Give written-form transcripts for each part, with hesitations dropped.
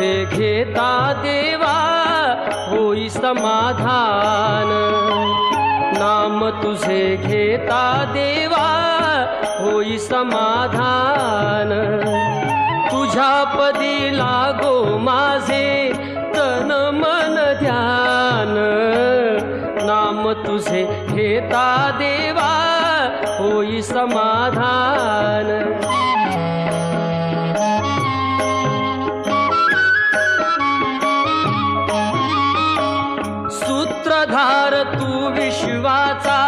तुझे घेता देवा होई समाधान, नाम तुझे घेता देवा होई समाधान। तुझ्या पदी लागो माझे तन मन ध्यान, नाम तुझे घेता देवा होई समाधान। सूत्रधार तू विश्वाचा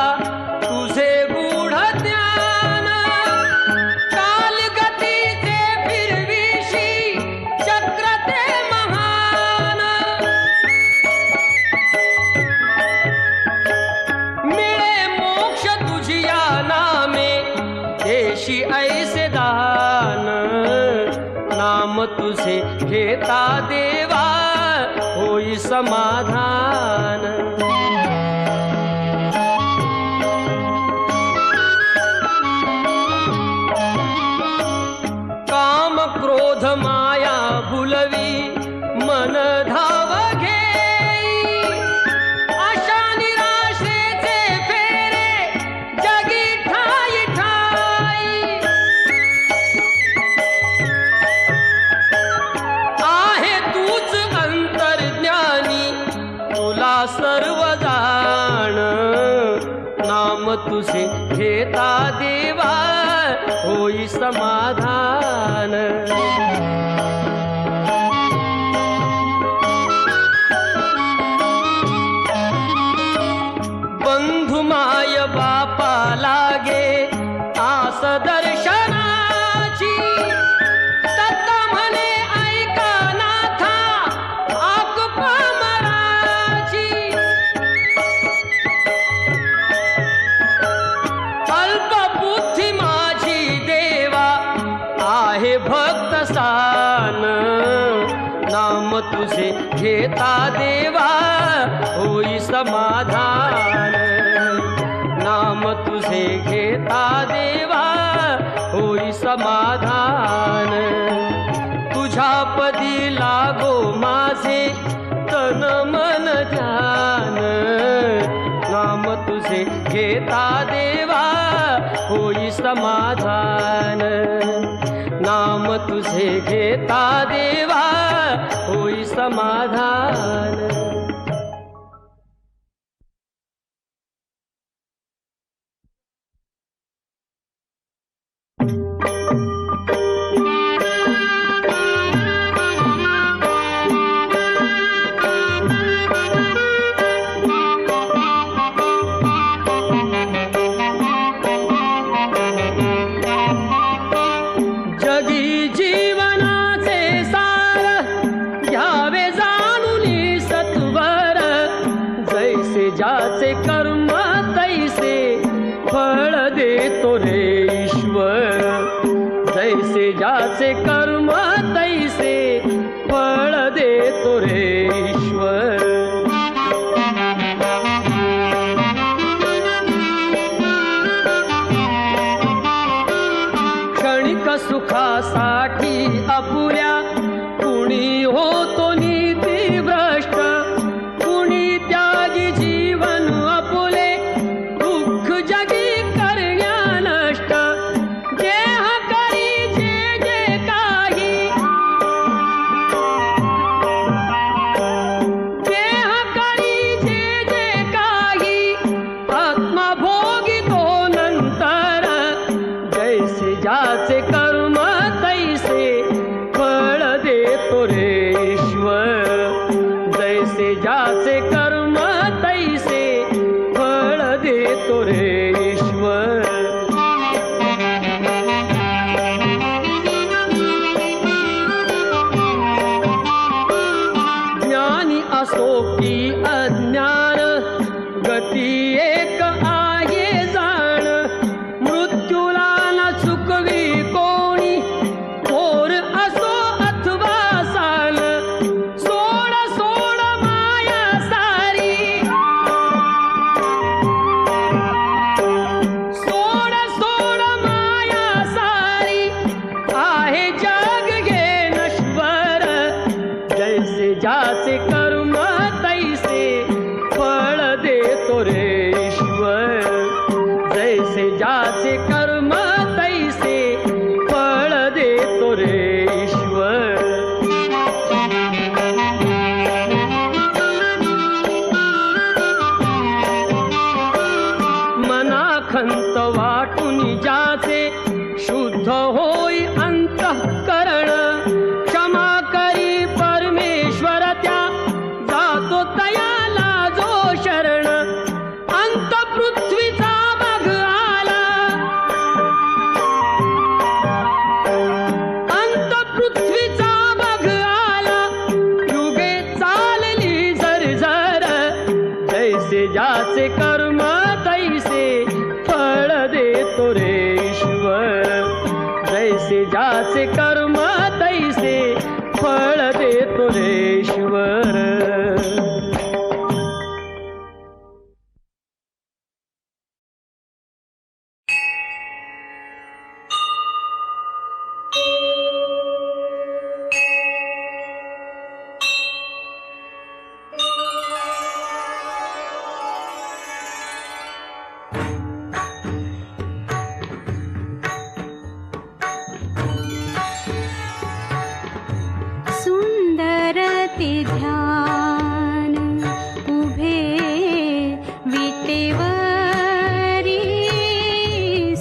तुझे गूढ ज्ञान, कालगतीचे फिरविशी चक्र ते महान। मिळे मोक्ष तुझिया नामे देशी ऐसे दान, नाम तुझे घेता देवा होई समाधान। काम क्रोध माया भुलवी मन धाव घेई, आशा निराशेचे फेरे जगी ठाई ठाई। आहे तूच अंतर्ज्ञानी तुला सर्व जाण, नाम तुझे घेता देवा होई समाधान। बंधु माय बापा लागे आस दर्शनाची, तत्त म्हणे ऐका नाथा आक पामराची। अल्पबुद्धी माझी देवा आहे भक्त सान, नाम तुझे घेता देवा होई समाधान। नाम तुझे घेता देवा होई समाधान। तुझ्या पदी लागो माझे तन मन ध्यान, नाम तुझे घेता देवा होई समाधान। नाम तुझे घेता देवा होई समाधान। जगी जीवनाचे सार घ्यावे जाणूनी सत्वर, जैसे ज्याचे कर्म तैसे फळ देतो रे ईश्वर। जैसे ज्याचे कर्म तैसे फळ देतो रे ईश्वर। क्षणिक सुखासाठी अपुऱ्या कुणी होतो नीती भ्रष्ट, कुणी त्यागी जीवन अपुले दुःख जगी करण्या नष्ट। देह करी जे जे काही जैसे ज्याचे कर्म तैसे फळ देतो रे ईश्वर. मनाखंत वाटून ज्याचे शुद्ध होई अंतःकरण, क्षमा करी परमेश्वर त्या जातो तयाला जो शरण. अंत पृथ्वीचा बघ आला, अंत पृथ्वीचा बघ आला, युगे चालली झरझर. जैसे ज्याचे कर्म तैसे फळ देतो रे ईश्वर. जैसे ज्याचे कर्म तैसे फळ देतो रे ईश्वर. सुंदर ते ध्यान उभे विटेवरी,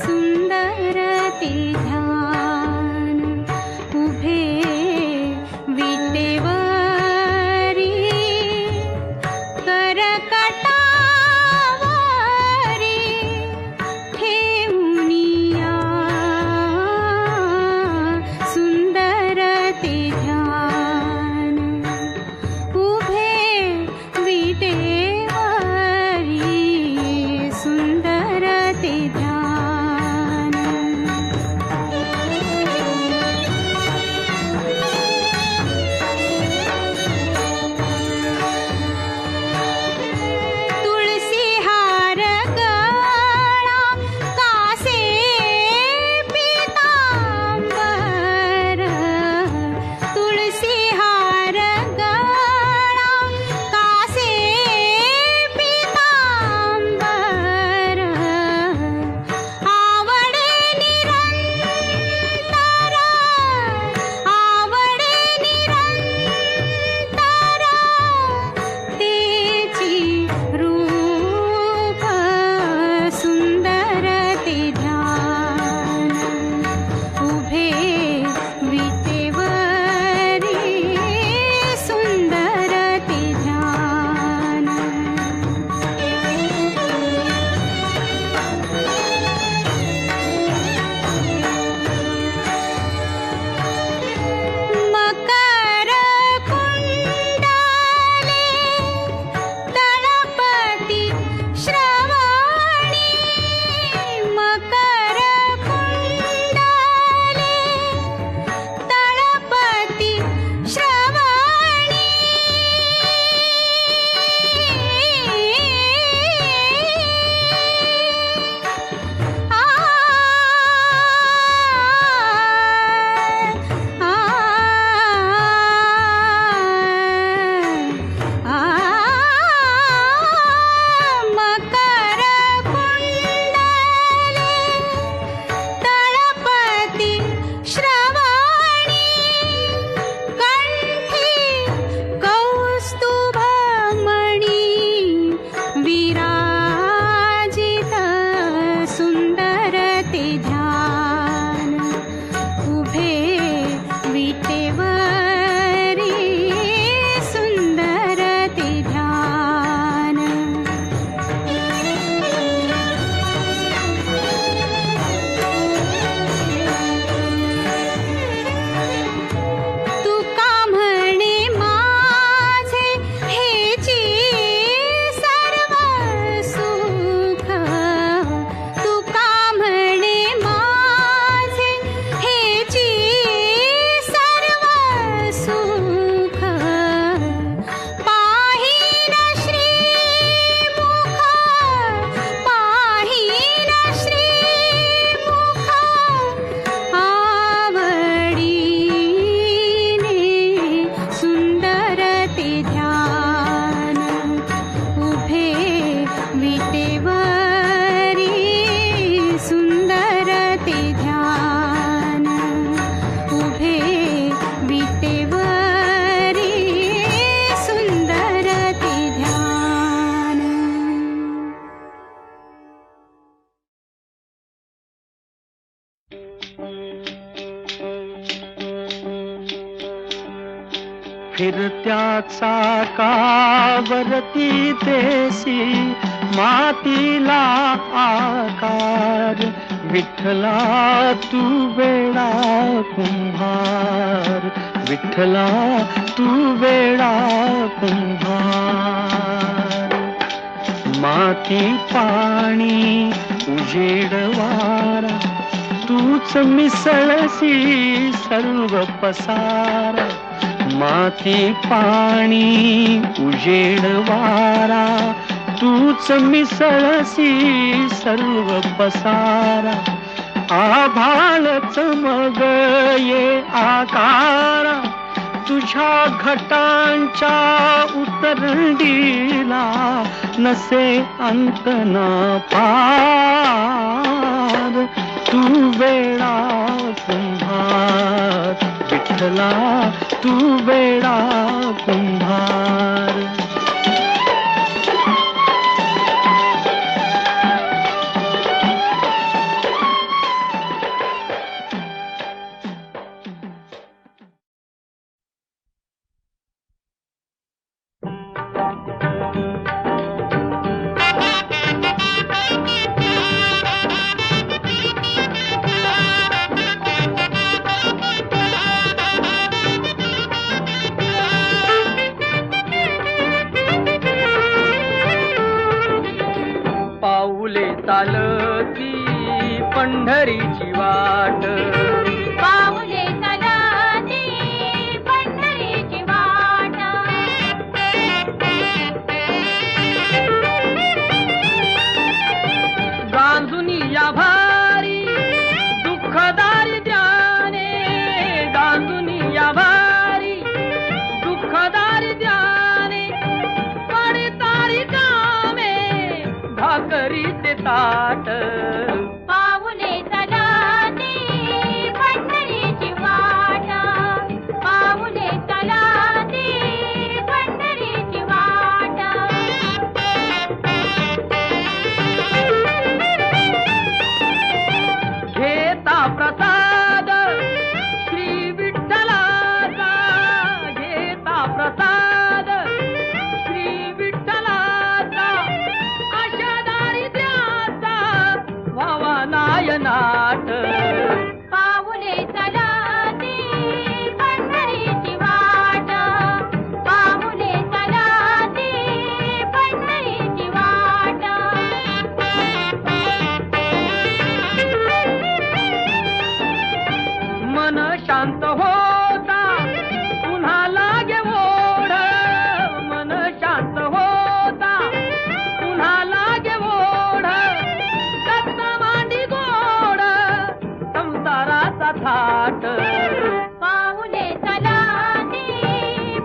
सुंदर ते ध्यान उभे विटेवरी. करकटावरी ठेवूनिया, सुंदर ते ध्यान उभे विटेवरी, सुंदर ते ध्यान. तुळसी हार गळा कासे पीतांबर, तुळसी हार गळा कासे पीतांबर. आवडे निरंतर, आवडे निरंतर, तेची रूप सुंदर ते ध्यान उभे विटेवरी, सुंदर ते ध्यान. मकर कुंडले तळपती श्रवणी, मकर कुंडले तळपती श्रवणी. आ मकर कुंडले तळपती श्रवणी. कंठी कौस्तुभमणी विराजित, सुंदर ते ध्यान उभे विटेवरी, सुंदर ते ध्यान. तुका म्हणे माझे हेची सर्व सुख, तुका म्हणे फिरत्या चाकावरती देसी मातीला आकार, विठ्ठला तू वेडा कुंभार, विठ्ठला तू वेडा कुंभार. माती पाणी उजेड वारा, तूच मिसळसी सर्व पसारा. माती पाणी उजेड वारा, तूच मिसळसी सर्व पसारा. आभाळच मग ये आकारा, तुझ्या घटांच्या उतरंडीला नसे अंत ना पार. तू वेडा कुंभार, विठ्ठला तू वेडा कुंभार. चालती पंढरीची वाट, पाऊले चालती पंढरीची वाट. गांजुनी या भारी दुःखदारी द्याने, गांजुनी या भारी दुःखदारी द्याने. पडतारी कामे भाकरीचे ताट, पाऊले चालती पंढरीची वाट, पाऊले चालती पंढरीची वाट. घेता प्रसाद श्री विठ्ठलाचा, घेता प्रसाद श्री विठ्ठलाचा. अशा दारिद्र्याचा व्हावा नायनाट, पाऊले चालती पंढरीची वाट, पाऊले चालती पंढरीची वाट. मन शांत होता पुन्हा लागे ओढ, मन शांत होता पुन्हा लागे ओढ. दत्त मांडी गोड संसाराचा थाट, पाऊले चालती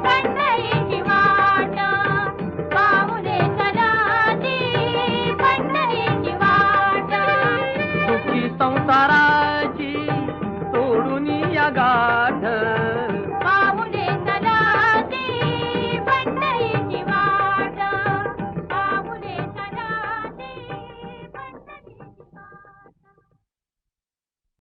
पंढरीची वाट, पाऊले चालती पंढरीची वाट. सुखी संसाराची सोडून या गा